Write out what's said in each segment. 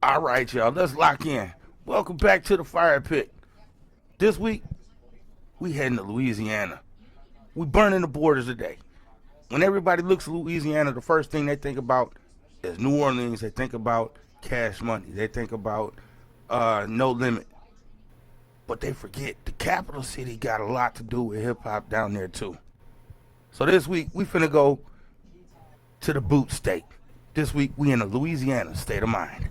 All right, y'all, let's lock in. Welcome back to the fire pit. This week, we heading to Louisiana. We burning the borders today. When everybody looks at Louisiana, the first thing they think about is New Orleans. They think about Cash Money. They think about No Limit. But they forget the capital city got a lot to do with hip hop down there too. So this week, we finna go to the boot state. This week, we in a Louisiana state of mind.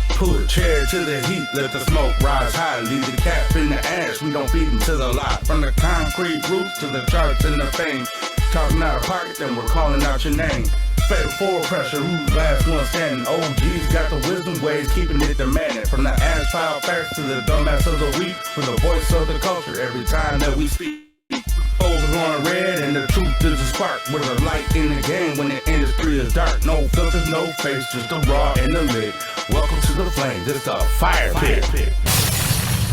Pull a chair to the heat, let the smoke rise high. Leave the cap in the ash, we don't beat them to the lot. From the concrete roof to the charts and the fame. Talking out of pocket, then we're calling out your name. Fatal forward pressure, who's last one standing? OG's got the wisdom ways, keeping it demanding. From the asphalt facts to the dumbass of the week, for the voice of the culture every time that we speak. Over going red and the truth is a spark. With a light in the game when the industry is dark. No filters, no face, just the raw and the lit. Welcome to the flames, it's the fire pit.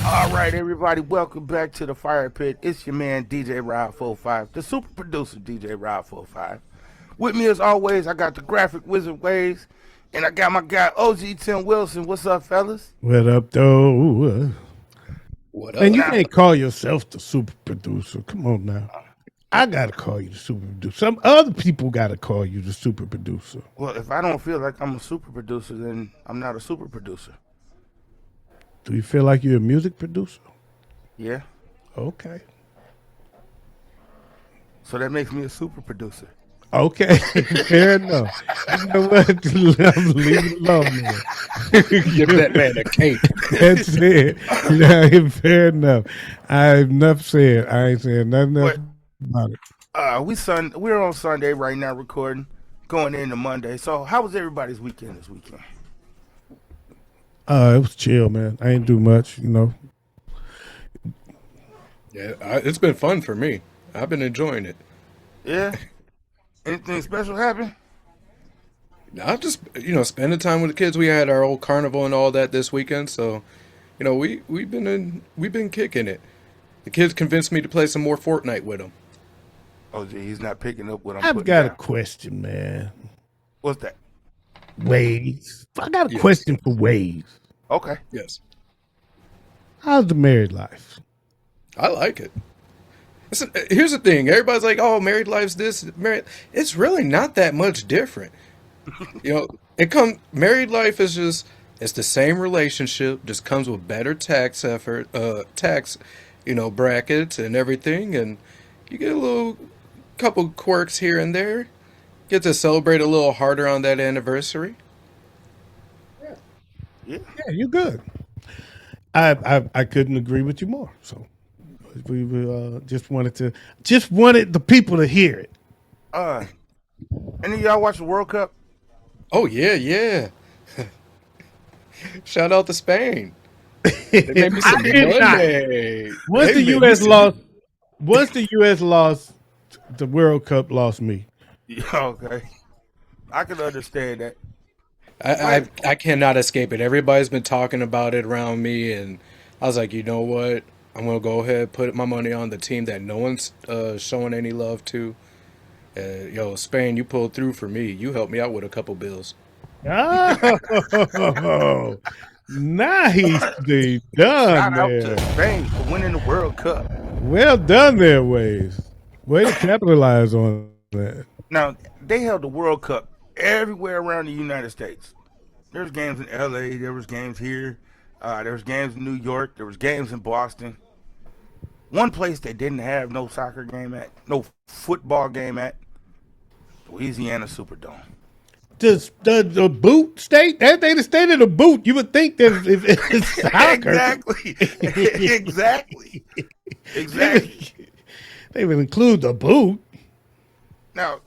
All right, everybody, welcome back to the fire pit. It's your man DJ Rod 45, the super producer DJ Rod 45. With me as always, I got the graphic wizard Waves, and I got my guy OG Tim Wilson. What's up, fellas? What up, though? What up? And you can't call yourself the super producer. Come on now. I gotta call you the super producer. Some other people gotta call you the super producer. Well, if I don't feel like I'm a super producer, then I'm not a super producer. Do you feel like you're a music producer? Yeah. Okay. So that makes me a super producer. Okay. Fair enough. You know what? Leave it alone, man. Give that man a cake. That's it. Yeah, fair enough. I've enough said. I ain't saying nothing else about it. We're on Sunday right now recording, going into Monday. So how was everybody's weekend this weekend? It was chill, man. I ain't do much, you know. Yeah, it's been fun for me. I've been enjoying it. Yeah? Anything special happen? I just, spending time with the kids. We had our old carnival and all that this weekend, so, we've been kicking it. The kids convinced me to play some more Fortnite with them. Oh, gee, he's not picking up what I'm I've putting got down. a question, man. What's that? Waves. I got a Yes. question for Waves. Okay. Yes, How's the married life? I like it. Listen, here's the thing. Everybody's like, "Oh, married life's this." Married, it's really not that much different. Married life is it's the same relationship, just comes with better tax, brackets and everything, and you get a little couple quirks here and there. Get to celebrate a little harder on that anniversary. Yeah. Yeah, you're good. I couldn't agree with you more. So we just wanted the people to hear it. Any of y'all watch the World Cup? Oh yeah. Shout out to Spain. They made me some I did not. money. Once They the made me U.S. some- lost the World Cup, lost me. Yeah, okay. I can understand that. I cannot escape it. Everybody's been talking about it around me, and I was like, you know what? I'm gonna go ahead and put my money on the team that no one's showing any love to. Spain, you pulled through for me. You helped me out with a couple bills. Oh, nicely done Shout out there. to Spain for winning the World Cup. Well done there, Waves. Way to capitalize on that. Now, they held the World Cup everywhere around the United States. There's games in LA, there was games here, there was games in New York, there was games in Boston. One place they didn't have no soccer game at, no football game at, Louisiana Superdome. The boot state? That ain't the state of the boot. You would think that it's soccer. Exactly. They would include the boot. Now,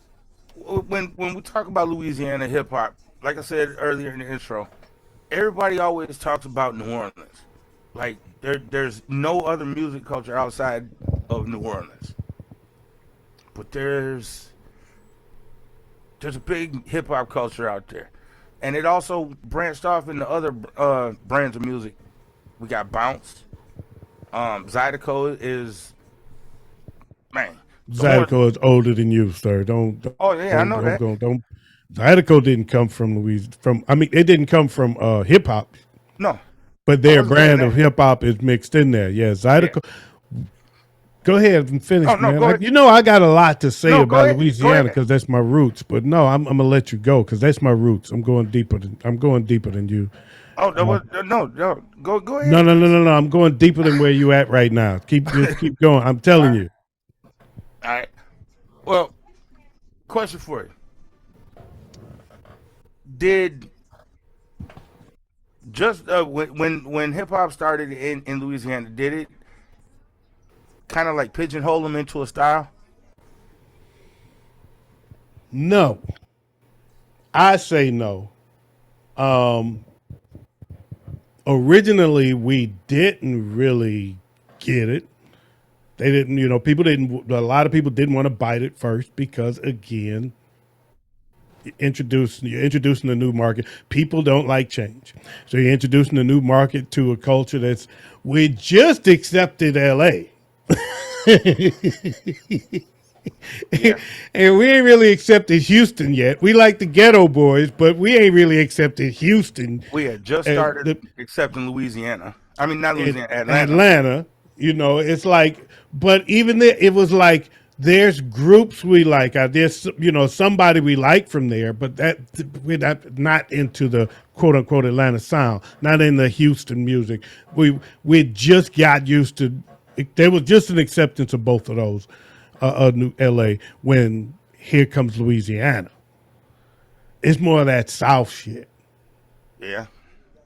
when we talk about Louisiana hip hop, like I said earlier in the intro, everybody always talks about New Orleans. Like there's no other music culture outside of New Orleans. But there's a big hip hop culture out there. And it also branched off into other brands of music. We got Bounce. Zydeco is Man. The more, Zydeco is older than you, sir. oh yeah, I know that. Don't. Zydeco didn't come from I mean, it didn't come from hip hop, No, but I their wasn't saying brand of that. hip hop is mixed in there. Yeah, Yeah. Zydeco. Go ahead and Oh finish, no, man. go ahead. You know, I got a lot to say No, go about ahead. Go Louisiana ahead. because that's my roots. But no, I'm gonna let you go because that's my roots. I'm going deeper than you. Oh, that was, no, no. Go No, ahead. no, no, no, no. I'm going deeper than where you at right now. Just keep going. I'm All telling right. you. All right. Well, question for you: Did just when hip hop started in Louisiana, did it kind of like pigeonhole them into a style? No, I say no. Um, Originally, we didn't really get it. They didn't, people didn't. A lot of people didn't want to bite it first because, again, you're introducing a new market. People don't like change, so you're introducing a new market to a culture we just accepted L.A. Yeah, And we ain't really accepted Houston yet. We like the Ghetto Boys, but we ain't really accepted Houston. we had just Uh, started the, accepting Louisiana. I mean, not in Louisiana, Atlanta. Atlanta, it's like, but even there, it was like there's groups we like. There's somebody we like from there, but that we're not into the quote unquote Atlanta sound, not in the Houston music. We just got used to. There was just an acceptance of both of those, New L.A. when Here Comes Louisiana. It's more of that South shit. Yeah,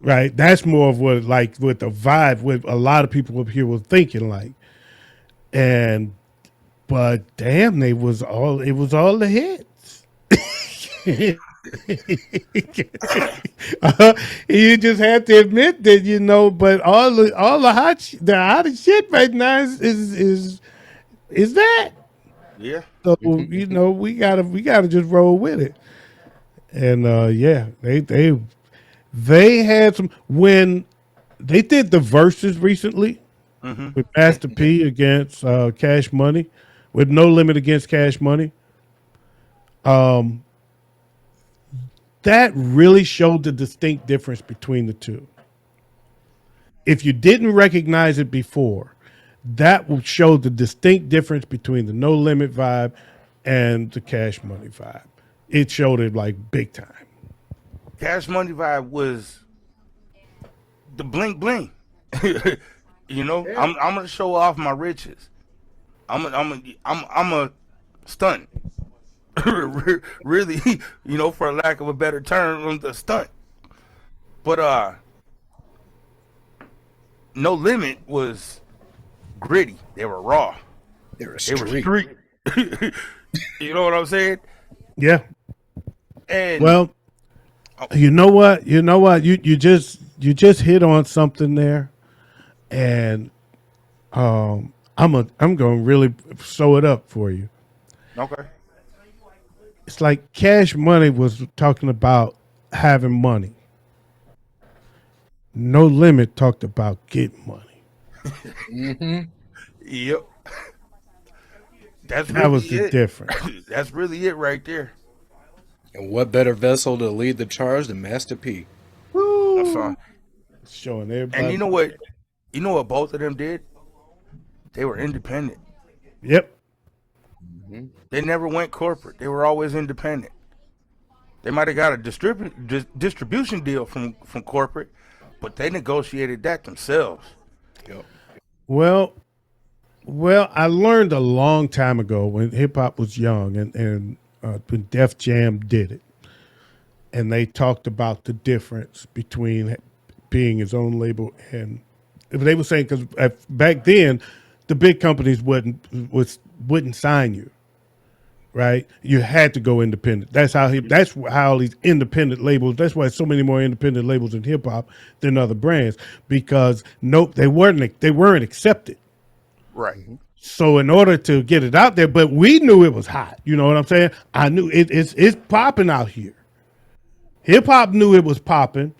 Right, that's more of what with the vibe what a lot of people up here were thinking like, and but damn, it was all the hits. You just have to admit that but the hottest shit right now is that. yeah, So we gotta just roll with it, and yeah, they had some when they did the verses recently with Master P against Cash Money, with No Limit against Cash Money. That really showed the distinct difference between the two. If you didn't recognize it before, that will show the distinct difference between the No Limit vibe and the Cash Money vibe. It showed it like big time. Cash Money vibe was the bling bling. I'm gonna show off my riches. I'm a stunt. Really, for lack of a better term, I'm the stunt. But No Limit was gritty. They were raw. They're a They were street. street. You know what I'm saying? Yeah. And Well, you know what? You just hit on something there, and I'm going to really sew it up for you. okay, It's like Cash Money was talking about having money. No Limit talked about getting money. yep, that's That really was the it. difference. That's really it right there. And what better vessel to lead the charge than Master P? That's all. Showing And everybody. you know what? You know what both of them did? They were independent. Yep. They never went corporate. They were always independent. They might have got a distribution deal from corporate, but they negotiated that themselves. Yep. Well, I learned a long time ago when hip hop was young, and when Def Jam did it, and they talked about the difference between being his own label and they were saying because back then the big companies wouldn't sign you, right? You had to go independent. That's how all these independent labels. That's why so many more independent labels in hip hop than other brands because they weren't accepted. Right. So in order to get it out there, but we knew it was hot. You know what I'm saying? I knew it's popping out here. Hip hop knew it was popping.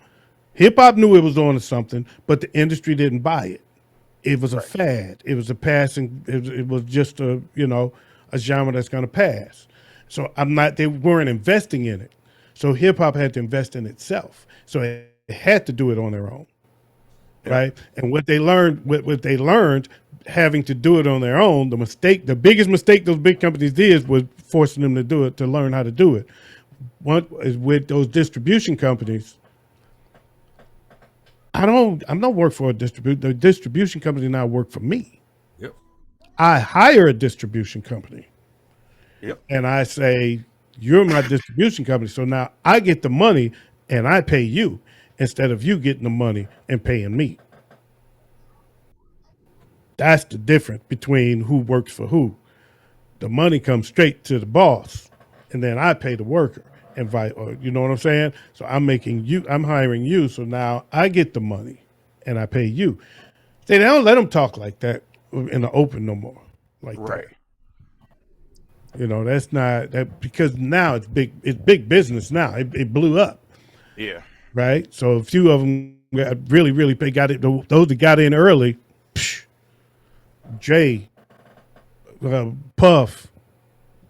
Hip hop knew it was on to something, but the industry didn't buy it. It was a fad. It was a passing. It was just a genre that's going to pass. So I'm not. They weren't investing in it. So hip hop had to invest in itself. So it had to do it on their own, right? And what they learned, having to do it on their own, the biggest mistake those big companies did was forcing them to do it, to learn how to do it. One is with those distribution companies. I'm not work for a distribution. The distribution company now work for me. Yep. I hire a distribution company. Yep. And I say, you're my distribution company. So now I get the money and I pay you instead of you getting the money and paying me. That's the difference between who works for who. The money comes straight to the boss and then I pay the worker. You know what I'm saying? So I'm hiring you. So now I get the money and I pay you. They don't let them talk like that in the open no more. Like Right. that. You know, that's not that, because now it's big business now. It blew up. Yeah. Right. So a few of them got really got it. Those that got in early, Jay, Puff,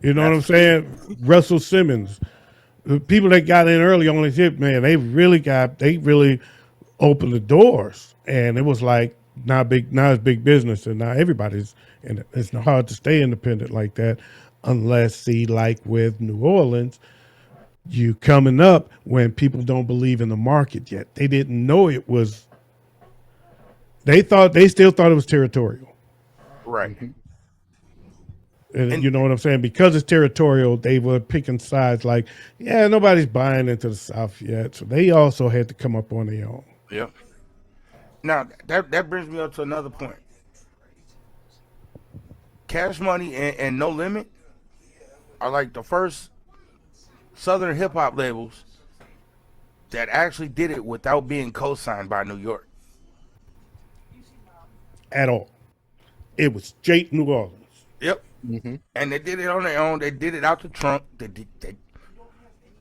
you know what I'm saying? Russell Simmons. The people that got in early on the ship, man, they really opened the doors, and it was like now it's big business, and now everybody's, and it's hard to stay independent like that, unless, see, like with New Orleans, you coming up when people don't believe in the market yet. They didn't know it was. They still thought it was territorial, Right. and you know what I'm saying? Because it's territorial, they were picking sides like, yeah, nobody's buying into the South yet. So they also had to come up on their own. Yep. Now that brings me up to another point. Cash Money and No Limit are like the first Southern hip hop labels that actually did it without being co-signed by New York. At all. It was straight New Orleans. Yep. And they did it on their own. They did it out the trunk. They,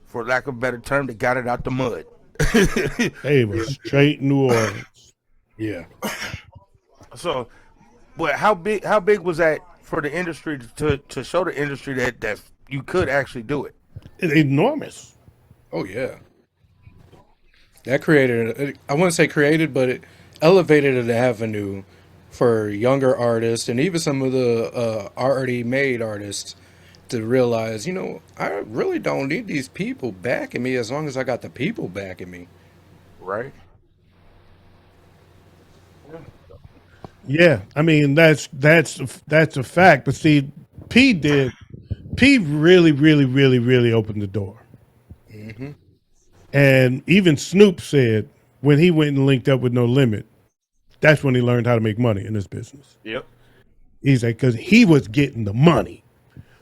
for lack of a better term, they got it out the mud. They was straight New Orleans. Yeah. So, but how big was that for the industry to show the industry that you could actually do it? It's enormous. Oh yeah. That created, I wouldn't say created, but it elevated an avenue for younger artists and even some of the already made artists to realize, I really don't need these people backing me as long as I got the people backing me. Right. Yeah, I mean that's a fact. But see, P really opened the door. And even Snoop said when he went and linked up with No Limit, that's when he learned how to make money in this business. Yep. He's like, because he was getting the money.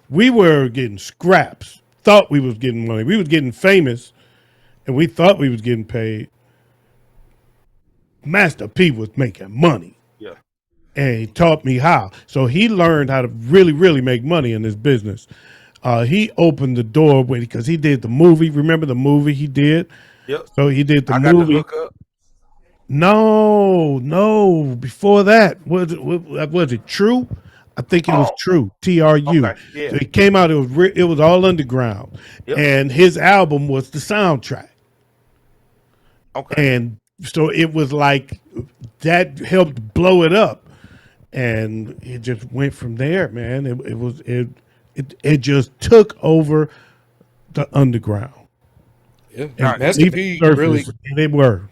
We were getting scraps. Thought we was getting money. We was getting famous, and we thought we was getting paid. Master P was making money. Yeah. And he taught me how. So he learned how to really make money in this business. He opened the door because he did the movie. Remember the movie he did? Yep. So he did the I got movie. to look up. No. Before that, was it True? I think it was True. TRU. Okay, yeah. So it came out. It was all underground, Yep. and his album was the soundtrack. Okay. And so it was like that helped blow it up, and it just went from there, man. It just took over the underground. Yeah. And Master P really, they were.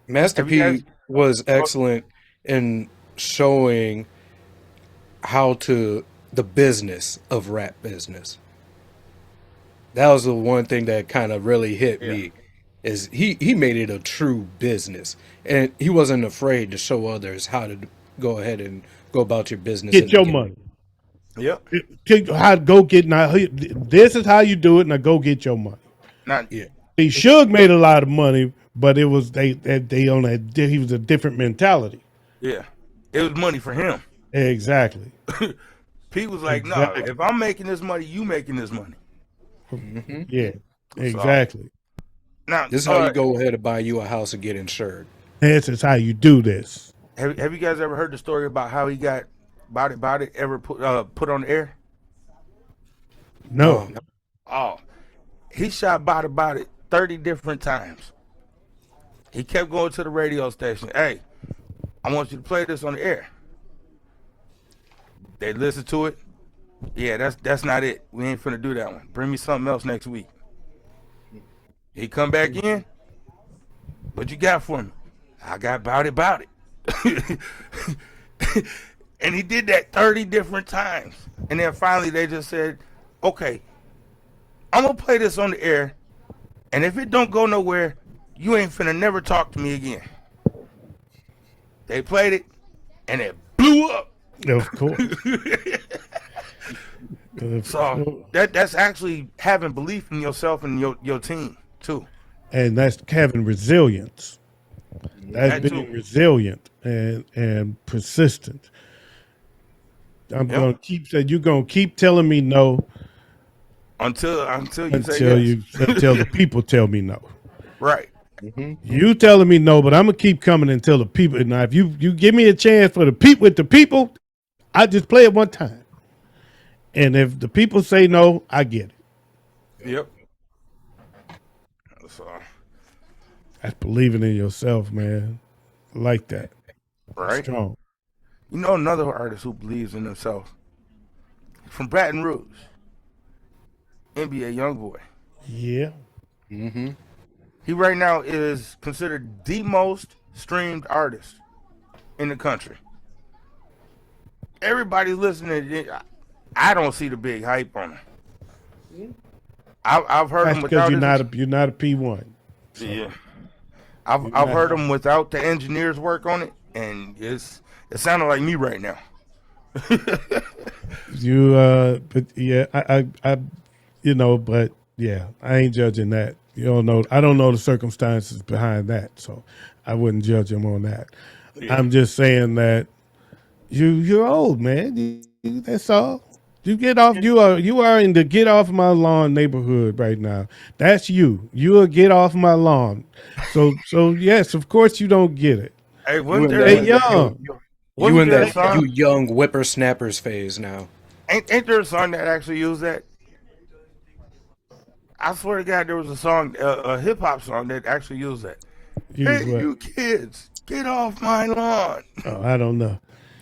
Master Have you P guys- was excellent in showing how to the business of rap business. That was the one thing that kind of really hit me, is he made it a true business, and he wasn't afraid to show others how to go ahead and go about your business. Get your money. Yep. This is how you do it. Now go get your money. Not Yeah. See, Suge made a lot of money, but it was he was a different mentality. Yeah. It was money for him. Exactly. P was like, no, Exactly. if I'm making this money, you making this money. Yeah. Exactly. Now This is how you go ahead and buy you a house and get insured. This is how you do this. Have you guys ever heard the story about how he got About It ever put on the air? No. Oh, he shot About It 30 different times. He kept going to the radio station. Hey, I want you to play this on the air. They listen to it. Yeah, that's not it. We ain't finna do that one. Bring me something else next week. He come back in. What you got for me? I got About It. And he did that 30 different times. And then finally they just said, okay, I'm going to play this on the air. And if it don't go nowhere, you ain't finna never talk to me again. They played it, and it blew up. Of course. So that's actually having belief in yourself and your team, too. And that's having resilience. That's That being too. resilient and persistent. I'm gonna keep saying you're gonna keep telling me no Until you say until yes. until the people tell me no. Right. You telling me no, but I'm gonna keep coming until the people. Now, if you give me a chance for the people with the people, I just play it one time. And if the people say no, I get it. Yep. So, That's believing in yourself, man. I like that. right. Strong. You know another artist who believes in himself from Baton Rouge, NBA YoungBoy. Yeah. He right now is considered the most streamed artist in the country. Everybody's listening. I don't see the big hype on him. I've heard That's him because without you're not a P1. yeah. I've heard him without the engineers work on it, and it sounded like me right now. But yeah, I but yeah, I ain't judging that. You don't know. I don't know the circumstances behind that, so I wouldn't judge him on that. Yeah. I'm just saying that you're old, man. That's all. You get off. You are in the get off my lawn neighborhood right now. That's you. You are get off my lawn. So yes, of course you don't get it. Hey, wasn't You there, They young. You wasn't in there a that song? you young whippersnappers phase now. Ain't there a song that actually used that? I swear to God, there was a song, a hip hop song that actually used that. Use Hey, what? you kids, get off my lawn. Oh, I don't know.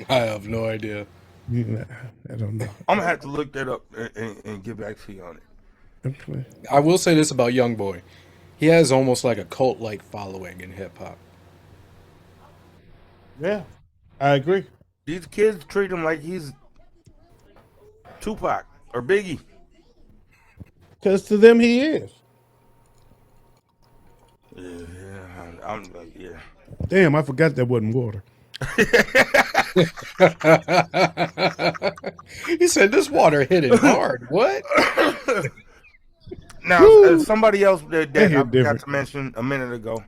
I have no idea. I don't know. I'm gonna have to look that up and get back to you on it. I will say this about YoungBoy. He has almost like a cult-like following in hip-hop. Yeah, I agree. These kids treat him like he's Tupac or Biggie. Because to them he is. Yeah, I'm like, yeah. Damn, I forgot that wasn't water. He said this water hit it hard. What? Now, somebody else that They I hit forgot different. to mention a minute ago,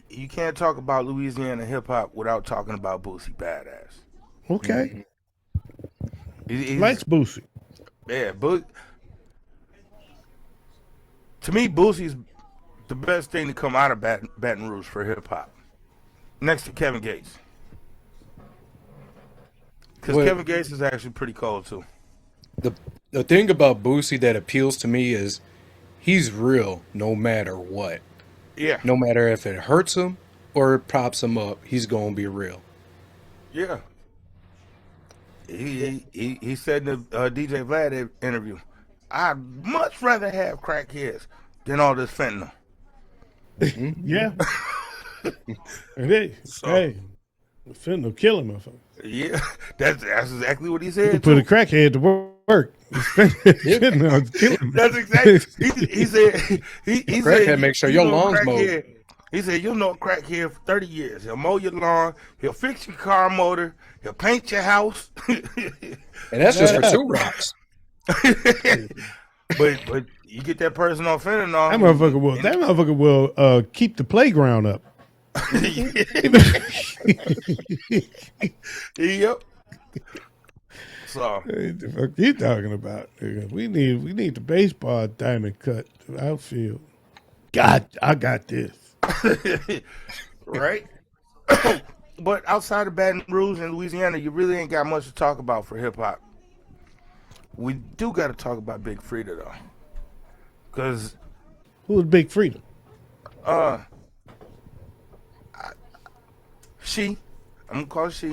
you can't talk about Louisiana hip hop without talking about Boosie Badass. Okay. He's, Likes Boosie. yeah, but to me, Boosie's the best thing to come out of Baton Rouge for hip hop, next to Kevin Gates. Because Wait. Kevin Gates is actually pretty cold too. The thing about Boosie that appeals to me is he's real no matter what. Yeah, No matter if it hurts him or it props him up, he's gonna be real. yeah. He said in the DJ Vlad interview, I'd much rather have crackheads than all this fentanyl. Yeah. Hey, hey, fentanyl kill him, motherfucker. Yeah, that's exactly what he You said. put a Too. crackhead to work. Fentanyl kill him. That's exactly. He said. He Crackhead said. make sure you your know a lawn's mowed. crackhead- He said you'll know a crackhead for 30 years. He'll mow your lawn. He'll fix your car motor. He'll paint your house. And that's just for 2 rocks. but you get that person on fentanyl. That motherfucker will keep the playground up. Yep. So Hey, the fuck you talking about? Nigga? We need the baseball diamond cut to the outfield. God, I got this. right. but outside of Baton Rouge and Louisiana, you really ain't got much to talk about for hip hop. We do got to talk about Big Frida though, cause Who was Big Freedom? uh, she, I'm gonna call her she.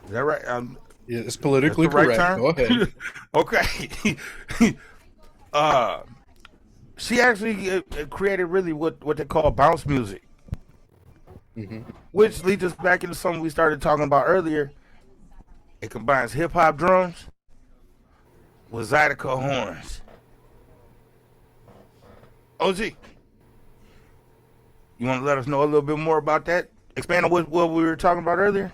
Is that right? Yeah, it's That's politically the right correct. term. Go ahead. Okay. uh, she actually created really what they call bounce music, which leads us back into something we started talking about earlier. It combines hip hop drums with Zydeco horns. OG, you want to let us know a little bit more about that? Expand on what we were talking about earlier.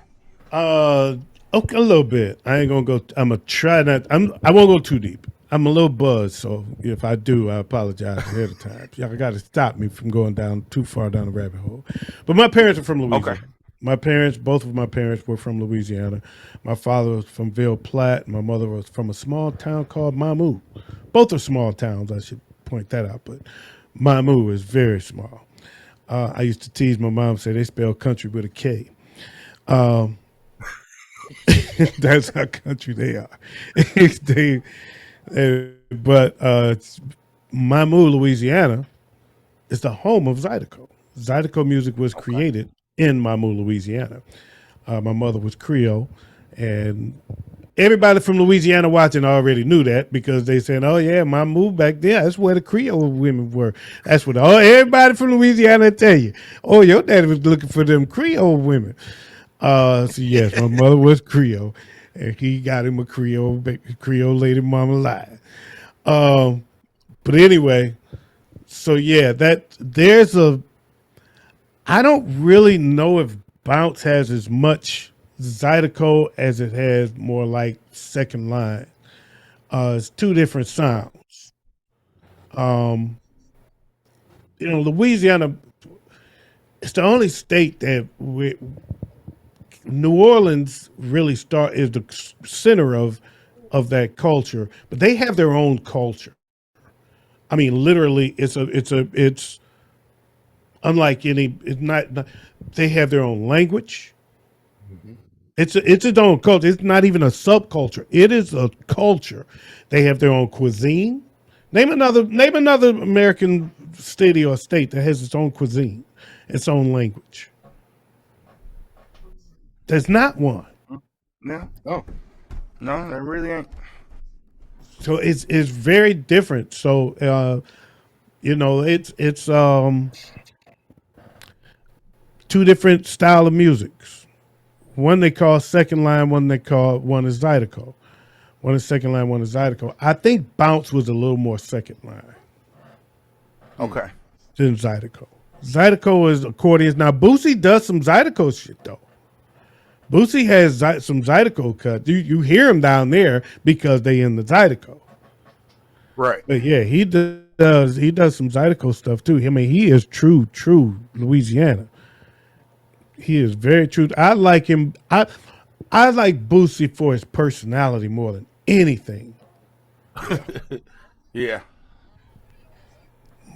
Okay, a little bit. I ain't gonna go. I'm gonna try not. I won't go too deep. I'm a little buzzed, so if I do, I apologize ahead of time. Y'all got to stop me from going down too far down the rabbit hole. But my parents are from Louisiana. Okay. My parents, both of my parents, were from Louisiana. My father was from Ville Platte. My mother was from a small town called Mamou. Both are small towns. I should point that out, but Mamou is very small. I used to tease my mom, say they spell country with a K. That's how country they are. they, but Mamou, Louisiana, is the home of Zydeco. Zydeco music was created in Mamou, Louisiana. My mother was Creole, and everybody from Louisiana watching already knew that because they said, "Oh yeah, Mamou back there. That's where the Creole women were. That's what everybody from Louisiana tell you. Oh, your daddy was looking for them Creole women." So yes, my mother was Creole, and he got him a Creole lady mama lie. But anyway, so yeah, that there's a. I don't really know if Bounce has as much Zydeco as it has more like second line. It's two different sounds. Louisiana. It's the only state that New Orleans really is the center of that culture, but they have their own culture. I mean, literally, it's unlike any. It's not. They have their own language. It's its own culture. It's not even a subculture. It is a culture. They have their own cuisine. Name another American city or state that has its own cuisine, its own language. There's not one. No, Oh, no, that really ain't. So it's very different. So it's two different style of musics. One they call second line, one is Zydeco. One is second line, one is Zydeco. I think Bounce was a little more second line Okay. than Zydeco. Zydeco is accordions. Now Boosie does some Zydeco shit though. Boosie has some Zydeco cuts. You hear him down there because they in the Zydeco. Right. But yeah, he does some Zydeco stuff too. I mean, he is true Louisiana. He is very true. I like him. I like Boosie for his personality more than anything. Yeah.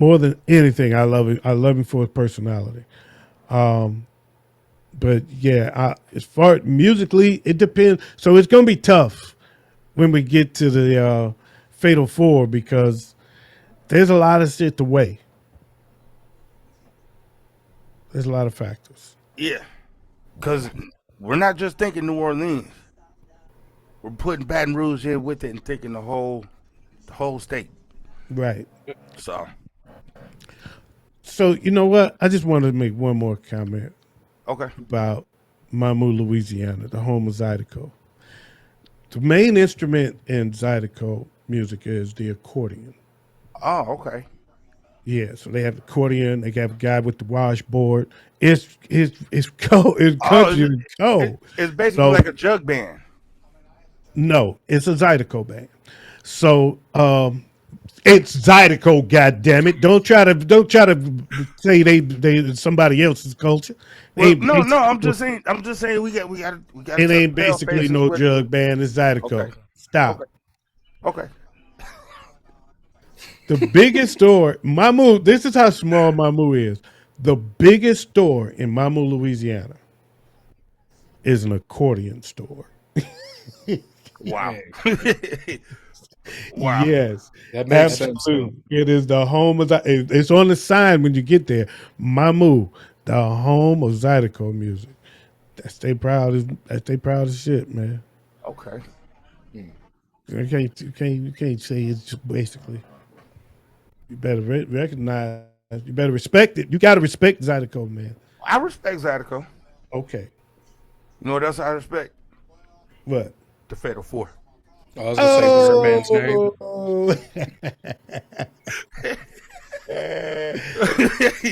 More than anything, I love him. I love him for his personality. But yeah, as far as musically, it depends. So it's going to be tough when we get to the Fatal Four because there's a lot of shit to weigh. There's a lot of factors. Yeah. Because we're not just thinking New Orleans. We're putting Baton Rouge in with it and thinking the whole state. Right. So, you know what? I just wanted to make one more comment okay. about Mamou, Louisiana, the home of Zydeco. The main instrument in Zydeco music is the accordion. Oh, okay. Yeah, so they have the accordion. They have a guy with the washboard. It's cold. It's country and cold. It's basically So- like a jug band. No, it's a Zydeco band. So it's Zydeco. God damn it! Don't try to say they somebody else's culture. Well, no. I'm just saying we got. It ain't basically no jug band. It's Zydeco. Okay. Stop. Okay. The biggest store, Mamou. This is how small Mamou is. The biggest store in Mamou, Louisiana, is an accordion store. Wow. Dang. Wow. Yes, That makes sense though. absolutely. It is the home of it's on the sign when you get there. Mamu, the home of Zydeco music. That's they proud as shit, man. Okay. You can't say it's just basically. You better recognize. You better respect it. You got to respect Zydeco, man. I respect Zydeco. Okay, You know what else I respect? what? The Fatal Four. I was gonna say the man's name. Oh,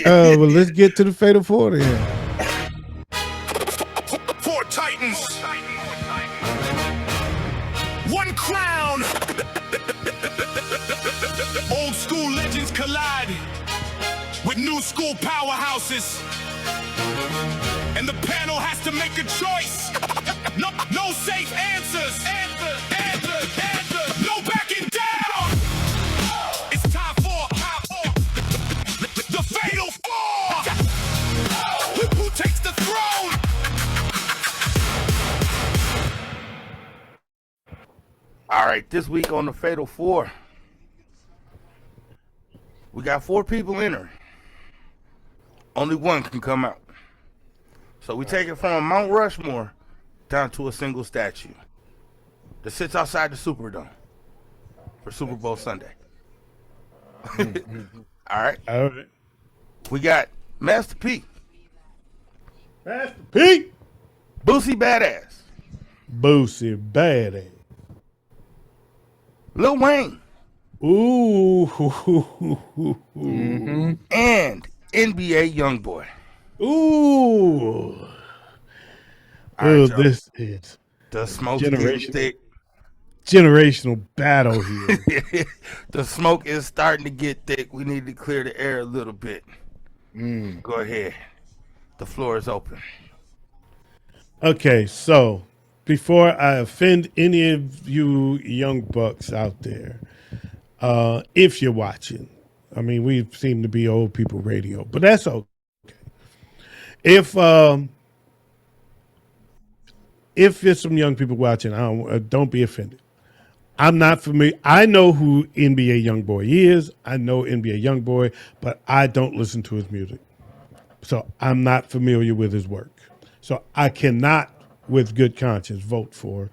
oh, well, let's get to the Fatal Four then. Four Titans. One crown. Old school legends collide with new school powerhouses. And the panel has to make a choice. No safe answers. No backing down. It's time for the Fatal Four. Who takes the throne? All right, this week on the Fatal Four, we got 4 people entering. Only one can come out. So we take it from Mount Rushmore down to a single statue that sits outside the Superdome for Super Bowl Sunday. All right. All right, We got Master P, Master P, Boosie Badass, Boosie Badass. Lil Wayne, Ooh, and NBA Youngboy. ooh. All Oh, right, y'all. this is The smoke is getting thick. generational battle here. The smoke is starting to get thick. We need to clear the air a little bit. Go ahead. The floor is open. Okay, so before I offend any of you young bucks out there, if you're watching, I mean, we seem to be old people radio, but that's okay. If there's some young people watching, don't be offended. I'm not familiar. I know who NBA Youngboy is. I know NBA Youngboy, but I don't listen to his music. So I'm not familiar with his work. So I cannot, with good conscience, vote for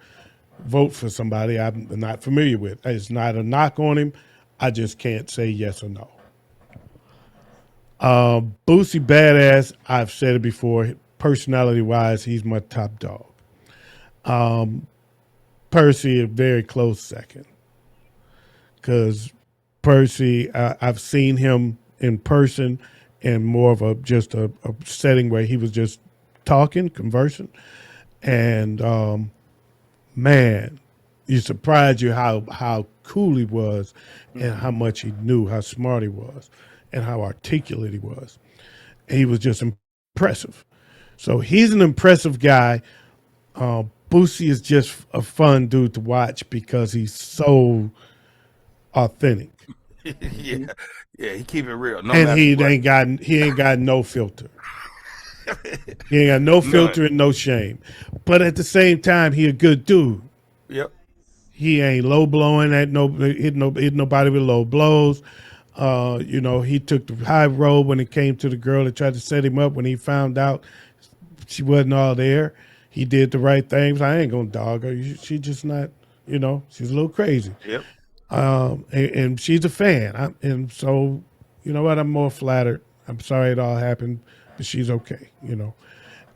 somebody I'm not familiar with. It's not a knock on him. I just can't say yes or no. Boosie Badass, I've said it before. Personality wise, he's my top dog. Percy, a very close second. Because Percy, I've seen him in person in more of a setting where he was just talking, conversing. And man, you surprised you how cool he was and how much he knew, how smart he was, and how articulate he was. And he was just impressive. So he's an impressive guy. Boosie is just a fun dude to watch because he's so authentic. Yeah, he keep it real. No And matter he what. ain't got no filter. He ain't got no filter and no shame. But at the same time, he a good dude. Yep. He ain't low blowing hit nobody with low blows. He took the high road when it came to the girl that tried to set him up when he found out she wasn't all there. He did the right things. I ain't gonna dog her. She just not, she's a little crazy. Yep. And she's a fan. And so, you know what? I'm more flattered. I'm sorry it all happened, but she's okay,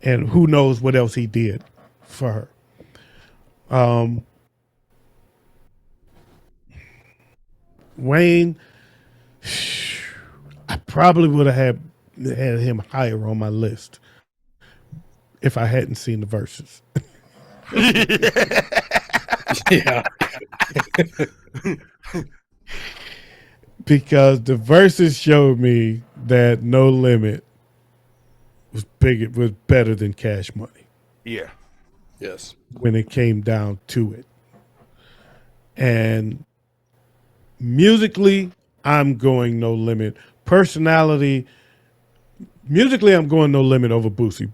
And who knows what else he did for her. Wayne, I probably would have had him higher on my list if I hadn't seen the verses. Yeah. Because the verses showed me that No Limit was better than Cash Money Yeah. Yes. when it came down to it. And musically, I'm going No Limit. Musically, I'm going No Limit over Boosie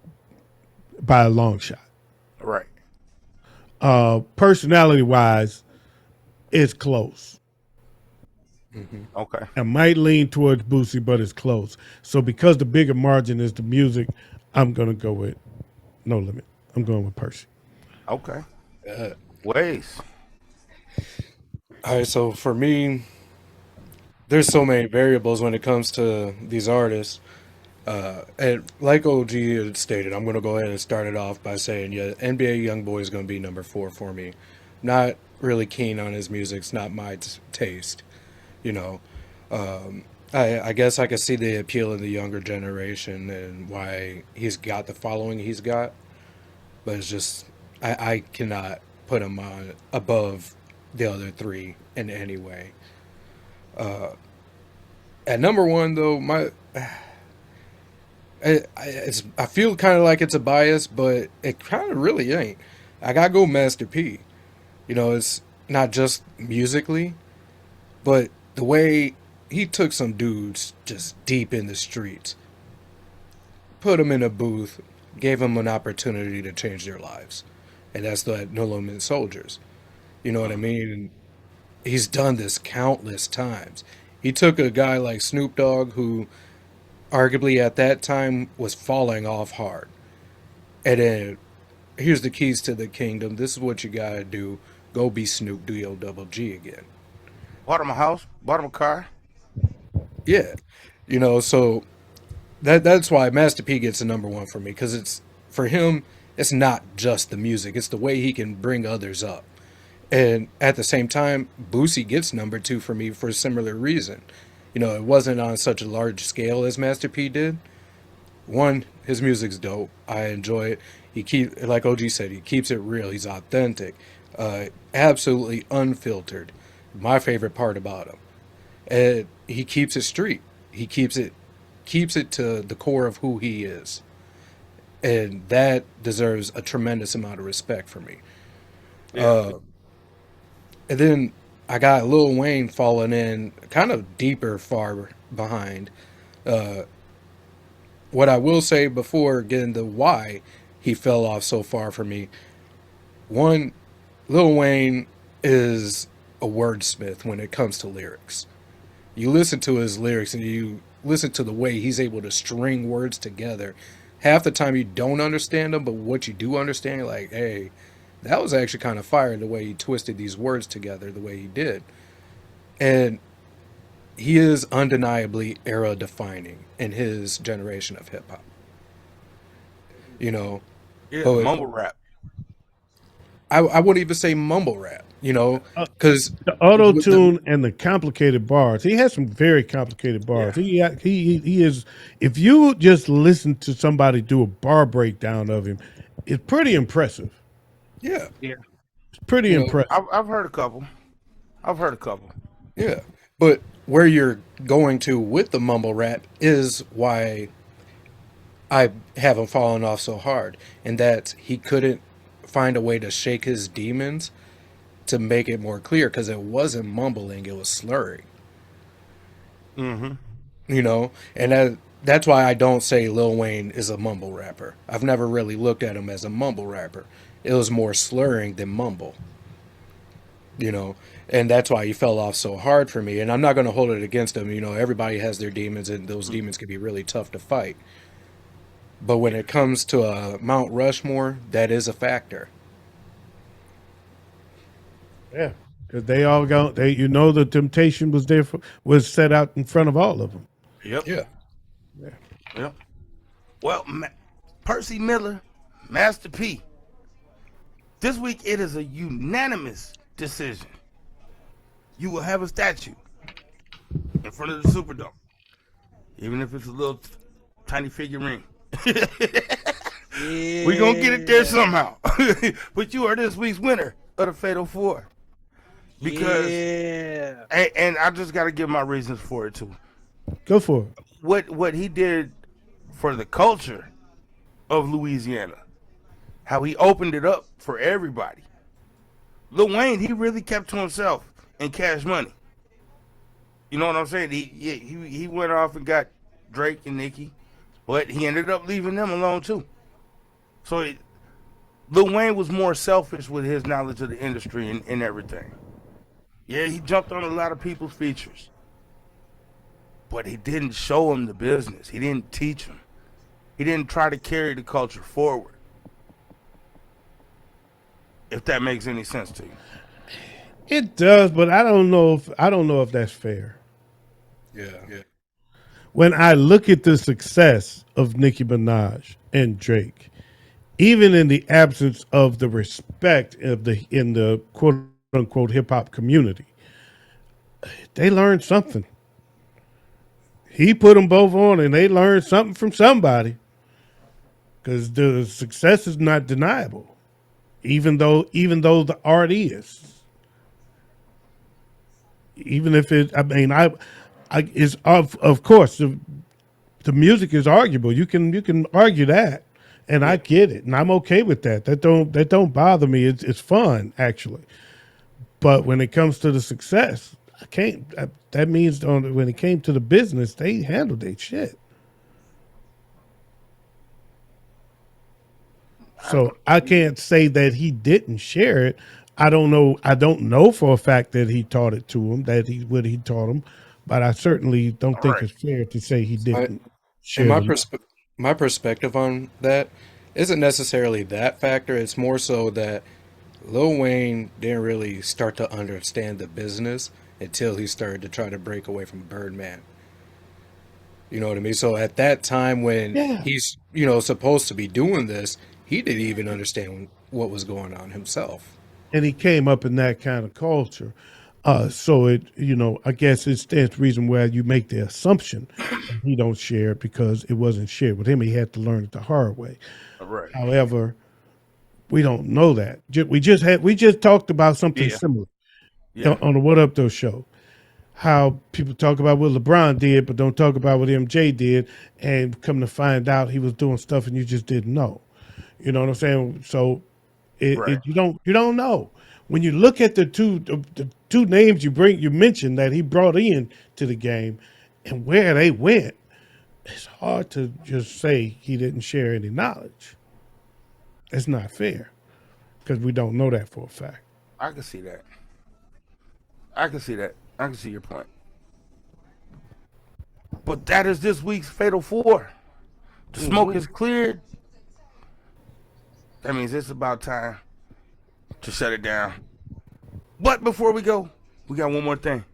by a long shot. Personality wise, it's close. Okay. I might lean towards Boosie, but it's close. So because the bigger margin is the music, I'm gonna go with No Limit. I'm going with Percy. Okay. Uh, Ways. all right, so for me, there's so many variables when it comes to these artists. And like OG had stated, I'm going to go ahead and start it off by saying, yeah, NBA YoungBoy is going to be number 4 for me. Not really keen on his music. It's not my taste, you know. I guess I could see the appeal in the younger generation and why he's got the following he's got, but it's just I cannot put him on above the other three in any way. At number 1 though, I feel kind of like it's a bias, but it kind of really ain't. I gotta go Master P. You know, it's not just musically, but the way he took some dudes just deep in the streets, put them in a booth, gave them an opportunity to change their lives, and that's the No Limit Soldiers. You know what I mean? And he's done this countless times. He took a guy like Snoop Dogg, who arguably at that time was falling off hard, and then here's the keys to the kingdom. This is what you gotta do. Go be Snoop D-O-double-G again. Bought him a house. Bought him a car. Yeah, you know, so that's why Master P gets the number 1 for me, because it's for him. It's not just the music; it's the way he can bring others up. And at the same time, Boosie gets number 2 for me for a similar reason. You know, it wasn't on such a large scale as Master P did. One, his music's dope. I enjoy it. Like OG said, he keeps it real. He's authentic, absolutely unfiltered. My favorite part about him. And he keeps it street. He keeps it to the core of who he is, and that deserves a tremendous amount of respect for me. And then I got Lil Wayne falling in kind of deeper, far behind. What I will say before getting to why he fell off so far for me, one, Lil Wayne is a wordsmith when it comes to lyrics. You listen to his lyrics and you listen to the way he's able to string words together. Half the time you don't understand them, but what you do understand, you're like, hey, that was actually kind of fire the way he twisted these words together the way he did. And he is undeniably era defining in his generation of hip hop. You know, Yeah. but Mumble rap. I wouldn't even say mumble rap, you know, because The auto tune and the complicated bars. He has some very complicated bars. Yeah. He is. If you just listen to somebody do a bar breakdown of him, it's pretty impressive. yeah, It's pretty You know, impressive. I've heard a couple. I've heard a couple. yeah. But where you're going to with the mumble rap is why I have him falling off so hard, and that he couldn't find a way to shake his demons to make it more clear, because it wasn't mumbling, it was slurring. You know, and that's why I don't say Lil Wayne is a mumble rapper. I've never really looked at him as a mumble rapper. It was more slurring than mumble. You know, and that's why he fell off so hard for me. And I'm not going to hold it against him. You know, everybody has their demons, and those demons can be really tough to fight. But when it comes to Mount Rushmore, that is a factor. Yeah, because they all go. The temptation was there was set out in front of all of them. Yep. Yeah. Yep. Well, Percy Miller, Master P. This week it is a unanimous decision. You will have a statue in front of the Superdome, even if it's a little tiny figurine. We're gonna get it there somehow. But you are this week's winner of the Fatal Four. Because and I just gotta give my reasons for it too. Go for it. What he did for the culture of Louisiana, how he opened it up for everybody. Lil Wayne, he really kept to himself and Cash Money. You know what I'm saying? He went off and got Drake and Nicki, but he ended up leaving them alone too. So Lil Wayne was more selfish with his knowledge of the industry and everything. Yeah, he jumped on a lot of people's features. But he didn't show them the business. He didn't teach them. He didn't try to carry the culture forward. If that makes any sense to you. It does, but I don't know if that's fair. Yeah. When I look at the success of Nicki Minaj and Drake, even in the absence of the respect in the quote unquote hip hop community, they learned something. He put them both on, and they learned something from somebody. Because the success is not deniable, even though the art is. Even if it, I mean, I is of course the music is arguable. You can argue that, and I get it, and I'm okay with that. That don't bother me. It's fun actually. But when it comes to the success, I can't. That means when it came to the business, they handled their shit. So I can't say that he didn't share it. I don't know. I don't know for a fact that he taught it to him, that he taught him, but I certainly don't think Right. it's fair to say he didn't And share it. my perspective on that isn't necessarily that factor. It's more so that Lil Wayne didn't really start to understand the business until he started to try to break away from Birdman. You know what I mean? So at that time when Yeah. he's, supposed to be doing this, he didn't even understand what was going on himself. And he came up in that kind of culture. So I guess it stands to reason where you make the assumption that he don't share it because it wasn't shared with him. He had to learn it the hard way. Right. However, we don't know that. We just talked about something similar on the What Up Though show. How people talk about what LeBron did, but don't talk about what MJ did, and come to find out he was doing stuff and you just didn't know. You know what I'm saying? So you don't know. When you look at the two names you mentioned that he brought in to the game and where they went, it's hard to just say he didn't share any knowledge. It's not fair because we don't know that for a fact. I can see that. I can see your point. But that is this week's Fatal Four. The smoke is cleared. That means it's about time to shut it down. But before we go, we got one more thing.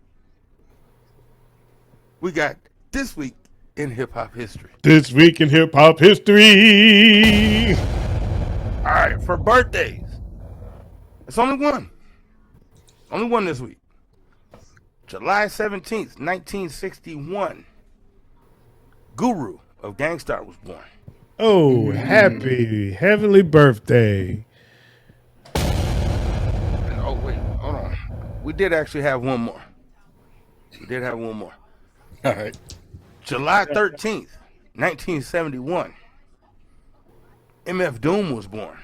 We got this week in hip hop history. This week in hip hop history. All right, for birthdays, it's only one. Only one this week. July 17th, 1961. Guru of Gangstar was born. Oh, happy heavenly birthday. And, oh, wait, hold on. We did actually have one more. All right. July 13th, 1971. MF Doom was born.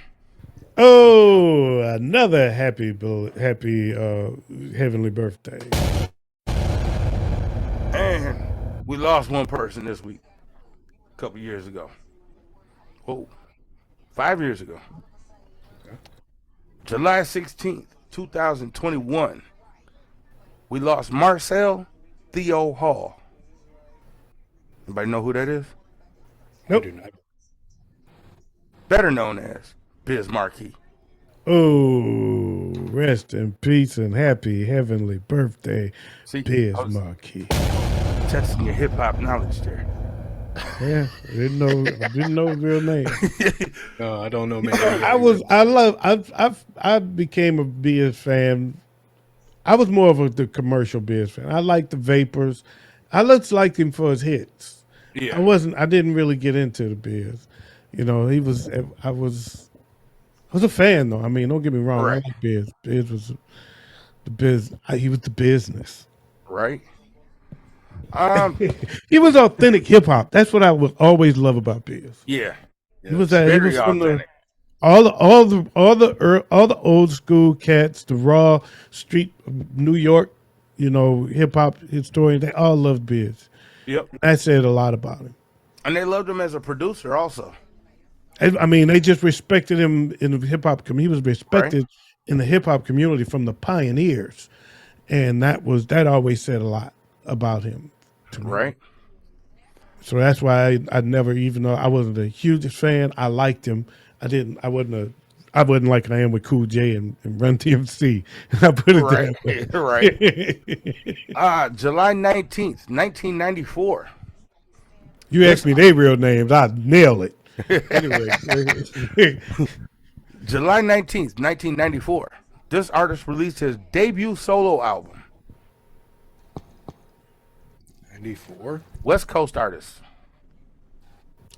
Oh, another happy heavenly birthday. And we lost one person this week. A couple years ago. Oh, 5 years ago. July 16th, 2021. We lost Marcel Theo Hall. Anybody know who that is? Nope. I do not. Better known as Biz Markie. Oh, rest in peace and happy heavenly birthday, See, Biz I was Markie. testing your hip hop knowledge there. Yeah, I didn't know his real name. No, I don't know, man. I became a Biz fan. I was more of the commercial Biz fan. I liked the Vapors. I just liked him for his hits. Yeah. I didn't really get into the Biz. I was a fan though. I mean, don't get me wrong. Right. I like Biz. Biz was the biz. He was the business. Right? He was authentic hip hop. That's what I would always love about Biz. Yeah. He was that. He Very was from authentic. all the old school cats, the raw street New York, hip hop historian. They all loved Biz. Yep. That said a lot about him. And they loved him as a producer also. I mean, they just respected him in the hip hop community. He was respected in the hip hop community from the pioneers, and that always said a lot about him to me. Right. So that's why I never, even though I wasn't the hugest fan, I liked him. I wasn't like I am with Cool J and Run TMC. I put it Right. that way. Right. July 19th, 1994. You asked me their real names, I'd nail it. Anyway. July 19th, 1994. This artist released his debut solo album. 94? West Coast artist.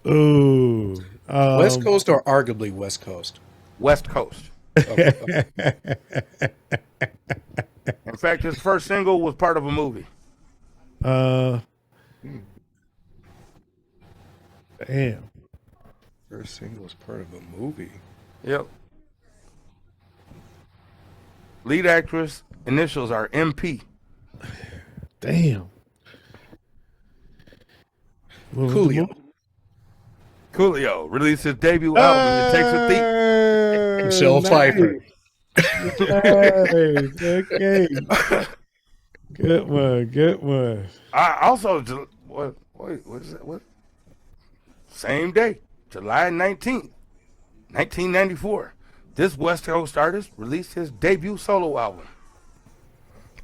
Ooh. West Coast or arguably West Coast? West Coast. Okay. In fact, his first single was part of a movie. Damn. First single was part of a movie. Yep. Lead actress initials are MP. Damn. What was the Coolio. movie? Coolio released his debut album. It Takes a Thief. Michelle Pfeiffer. Nice. Okay. Good one. Good one. I also what is that? What? Same day, July 19th, 1994. This West Coast artist released his debut solo album.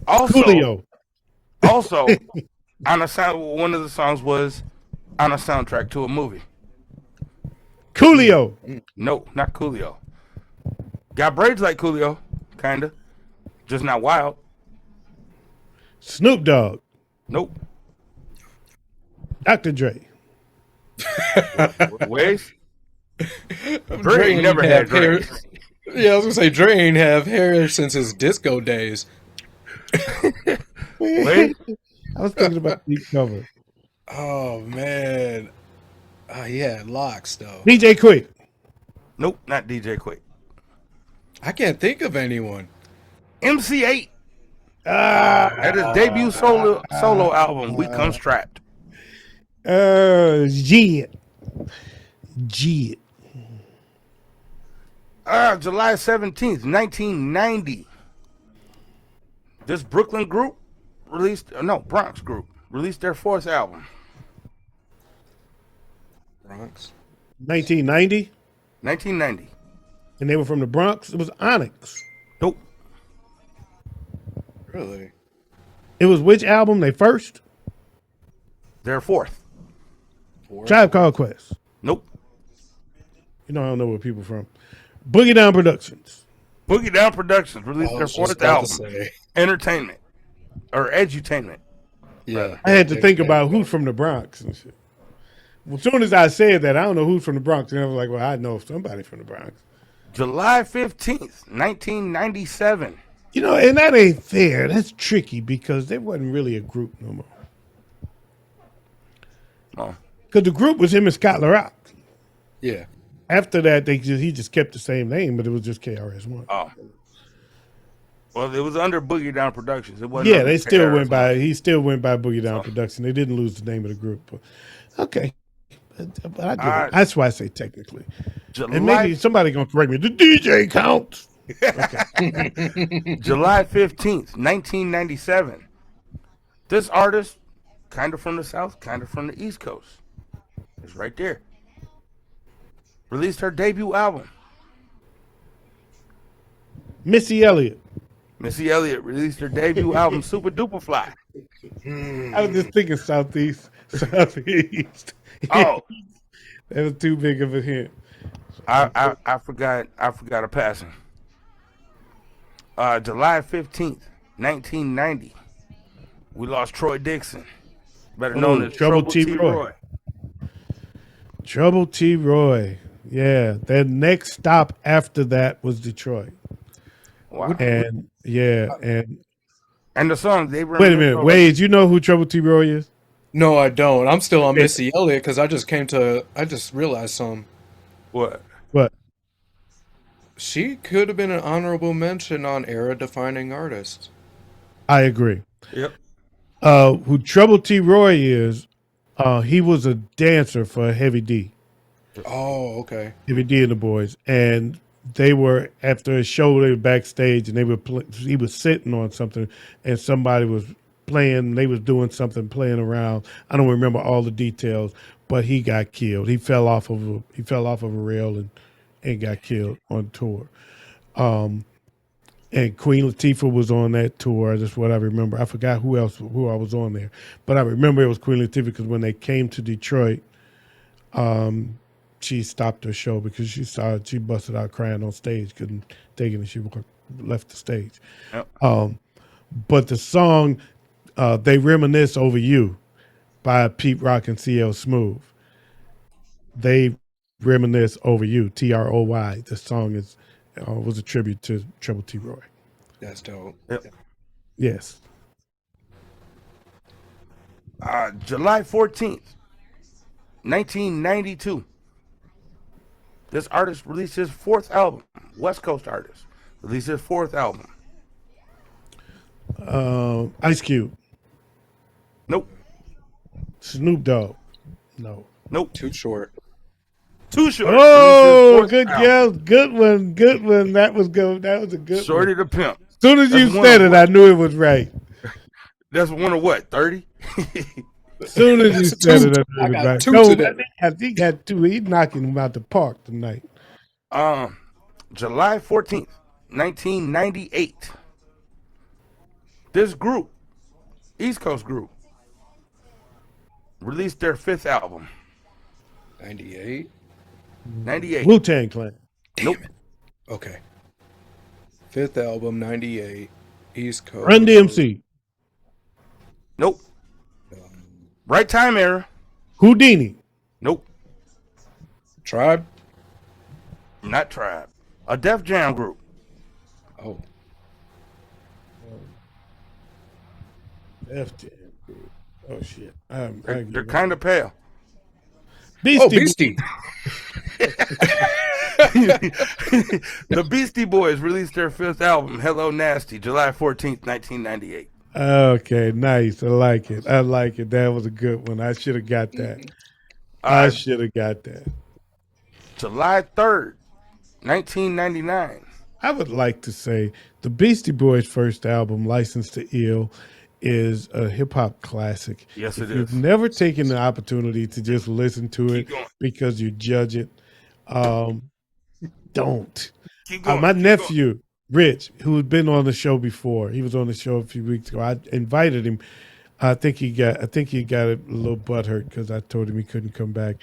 Also, Coolio. also on a sound, one of the songs was on a soundtrack to a movie. Coolio. No, not Coolio. Got braids like Coolio, kinda, just not wild. Snoop Dogg. Nope. Dr. Dre. Ways. Dre ain't never had hair. dreads. Yeah, I was gonna say Dre ain't have hair since his disco days. Ways. I was thinking about the cover. Oh man. He had locks though. DJ Quick. Nope, not DJ Quick. I can't think of anyone. MC8. At his debut solo album, We Come Strapped. Jid. July 17th, 1990. This Bronx group released their fourth album. Bronx. 1990. 1990. And they were from the Bronx. It was Onyx. Nope. Really? It was which album? They first? Their fourth. Tribe Called Quest. Nope. You know, I don't know where people from. Boogie Down Productions. Boogie Down Productions released I their was just fourth about to album. say. Entertainment. Or Edutainment. Yeah. I had to think about who's from the Bronx and shit. Well, as soon as I said that, I don't know who's from the Bronx. And I was like, well, I know somebody from the Bronx. July 15th, 1997. You know, and that ain't fair. That's tricky because they wasn't really a group no more. Oh. Because the group was him and Scott LaRock. Yeah. After that, he just kept the same name, but it was just KRS-One. Oh. Well, it was under Boogie Down Productions. It wasn't Yeah, under they still went KRS-One. by. He still went by Boogie Down Production. They didn't lose the name of the group. But, okay, but I get it. That's why I say technically. And maybe somebody gonna correct me. The DJ counts. July 15th, 1997. This artist, kind of from the South, kind of from the East Coast, is right there. Released her debut album. Missy Elliott. Missy Elliott released her debut album, Super Duper Fly. I was just thinking Southeast. Oh, That was too big of a hint. I forgot a passing. July 15th, 1990. We lost Troy Dixon, better known as Trouble T. Roy. Trouble T. Roy. Yeah, their next stop after that was Detroit. Wow. And And the song they wait a minute, Wade, you know who Trouble T. Roy is? No, I don't. I'm still on Missy Elliott because I just realized something. What? What? She could have been an honorable mention on era-defining artists. I agree. Yep. Who Trouble T. Roy is? He was a dancer for Heavy D. Oh, okay. Heavy D and the boys, and they were after a show. They were backstage, and they were he was sitting on something, and somebody was playing. They was doing something, playing around. I don't remember all the details, but he got killed. He fell off of a rail and got killed on tour. And Queen Latifah was on that tour. That's what I remember. I forgot who I was on there, but I remember it was Queen Latifah because when they came to Detroit, she stopped her show because she busted out crying on stage, couldn't take it, and she left the stage. Yep. But the song "They Reminisce Over You" by Pete Rock and CL Smooth, they reminisce over you. TROY. The song was a tribute to Triple T Roy. That's dope. Yep. Yes. July 14th, 1992. This artist released his fourth album. West Coast artist released his fourth album. Ice Cube. Nope. Snoop Dogg. No. Nope. Too short. Too Short. Oh, released his good fourth guess. album. Good one. Good one. That was good. That was a good Shorty one. the Pimp. As soon as you That's one said of it, I knew it was right. That's one of what, 30? As soon as you said it, I I knew it was got right. two No, today. I think he had two. He's knocking him out the park tonight. July 14th, 1998. This group, East Coast group, released their fifth album. 98. 98. Wu-Tang Clan. Nope. Okay. Fifth album, 98. East Coast. Run DMC. Nope. Right Time Era. Houdini. Nope. Tribe. Not Tribe. A Def Jam group. Oh. F Jam. Oh shit. They're kind of pale. Beastie. Oh, Beastie. The Beastie Boys released their fifth album, Hello Nasty, July 14th, 1998. Okay, nice. I like it. I like it. That was a good one. I should have got that. I should have got that. July 3rd, 1999. I would like to say the Beastie Boys' first album, License to Ill, is a hip hop classic. Yes, if it you've is. never taken the opportunity to just listen to it going. because you judge it, don't. Keep going. My keep nephew, Rich, who had been on the show before, he was on the show a few weeks ago. I invited him. I think he got a little butthurt because I told him he couldn't come back,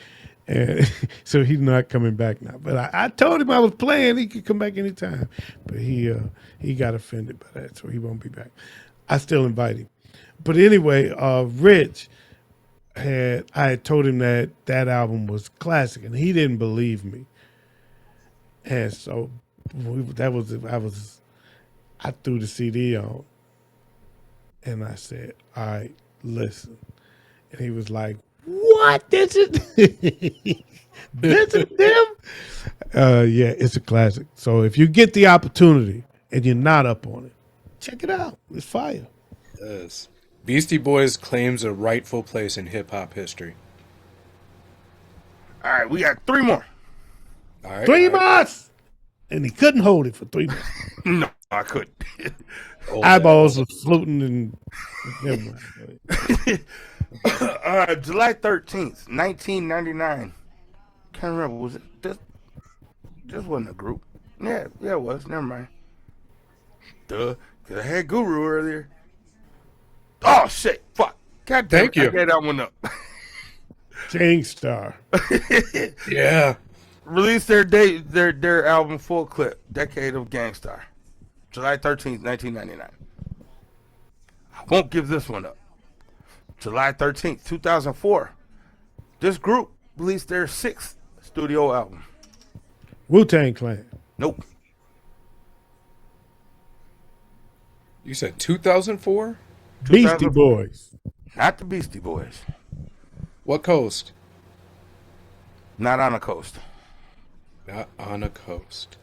and so he's not coming back now. But I told him I was playing; he could come back anytime. But he got offended by that, so he won't be back. I still invite him. But anyway, Rich I had told him that album was classic, and he didn't believe me. And so I threw the CD on, and I said, "All right, listen." And he was like, "What? This is this is them?" Yeah, it's a classic. So if you get the opportunity and you're not up on it, check it out. It's fire. Yes. Beastie Boys claims a rightful place in hip hop history. All right, we got three more. All right. 3 all right. months, and he couldn't hold it for 3 months. No, I couldn't. Eyeballs were floating and never mind. July 13th, 1999. Can't remember. Was it this? This wasn't a group. Yeah, it was. Never mind. Duh. Because I had Guru earlier. Oh, shit. Fuck. God damn Thank it. you. I gave that one up. Gangstar. Yeah. Released their album Full Clip, Decade of Gangstar. July 13th, 1999. I won't give this one up. July 13th, 2004. This group released their sixth studio album. Wu-Tang Clan. Nope. You said 2004? Beastie Boys. Not the Beastie Boys. What coast? Not on the coast. Not on a coast.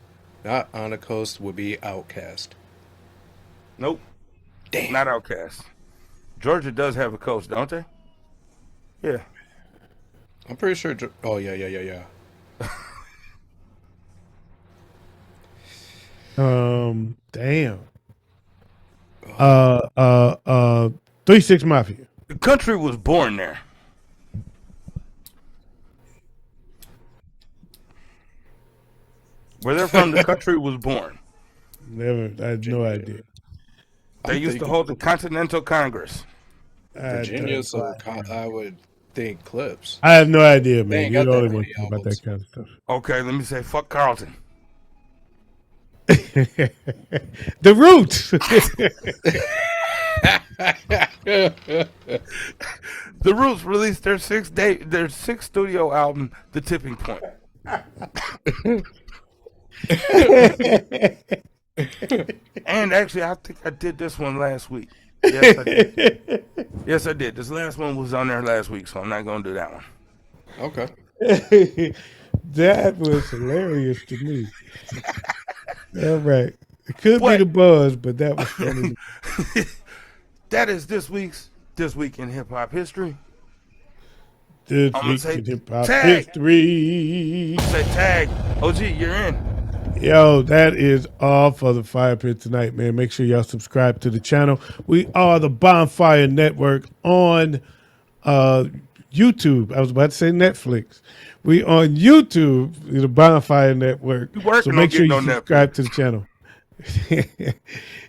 Not on a coast would be Outcast. Nope. Damn. Not Outkast. Georgia does have a coast, don't they? Yeah. I'm pretty sure. Oh, yeah. Damn. 3-6 Mafia. The country was born there. Where they're from, the country was born. Never. I had no idea. They used to hold the Continental Congress. Virginia, so I would think Clips. I have no idea, man. ain't You got don't that want many to talk about that kind of stuff. Okay, let me say, fuck Carlton. The Roots. The Roots released their sixth studio album, The Tipping Point. And actually, I think I did this one last week. Yes, I did. Yes, I did. This last one was on there last week, so I'm not going to do that one. Okay. That was hilarious to me. All right. It could be What? the buzz, but that was funny. That is this Week in Hip Hop History. This I'm gonna week say in hip hop tag. history. Say tag. OG, you're in. Yo, that is all for the Fire Pit tonight, man. Make sure y'all subscribe to the channel. We are the Bonfire Network on YouTube. I was about to say Netflix. We on YouTube, the Bonfire Network. You working So make on sure you getting on subscribe to the channel.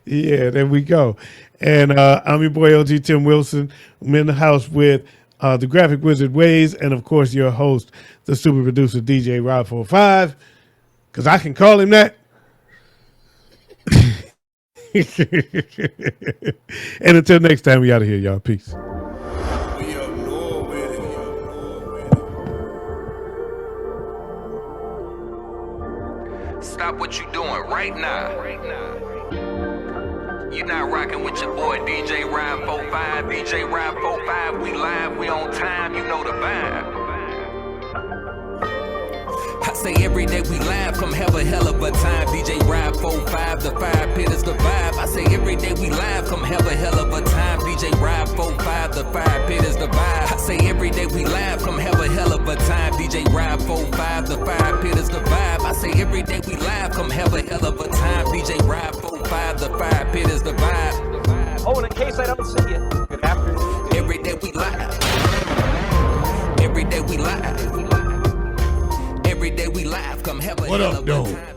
Yeah, there we go. And I'm your boy OG Tim Wilson. I'm in the house with the Graphic Wizard Waze, and of course your host, the super producer DJ Rob 45. Because I can call him that. And until next time, we out of here, y'all. Peace. Stop what you doing right now. You're not rocking with your boy DJ Ride 45. DJ Ride 45, we live, we on time, you know the vibe. I say every day we live, come have a hell of a time. DJ Ride 45, the Fire Pit is the vibe. I say every day we live, come have a hell of a time. DJ Ride 45, the Fire Pit is the vibe. I say every day we live, come have a hell of a time. DJ Ride 45, the Fire Pit is the vibe. I say every day we live, come have a hell of a time. DJ Ride 45, the Fire Pit is the vibe. Oh, and in case I don't see you, good afternoon. Every day we live. Every day we live. Every day we live, come have a What hell up, of a dog? time.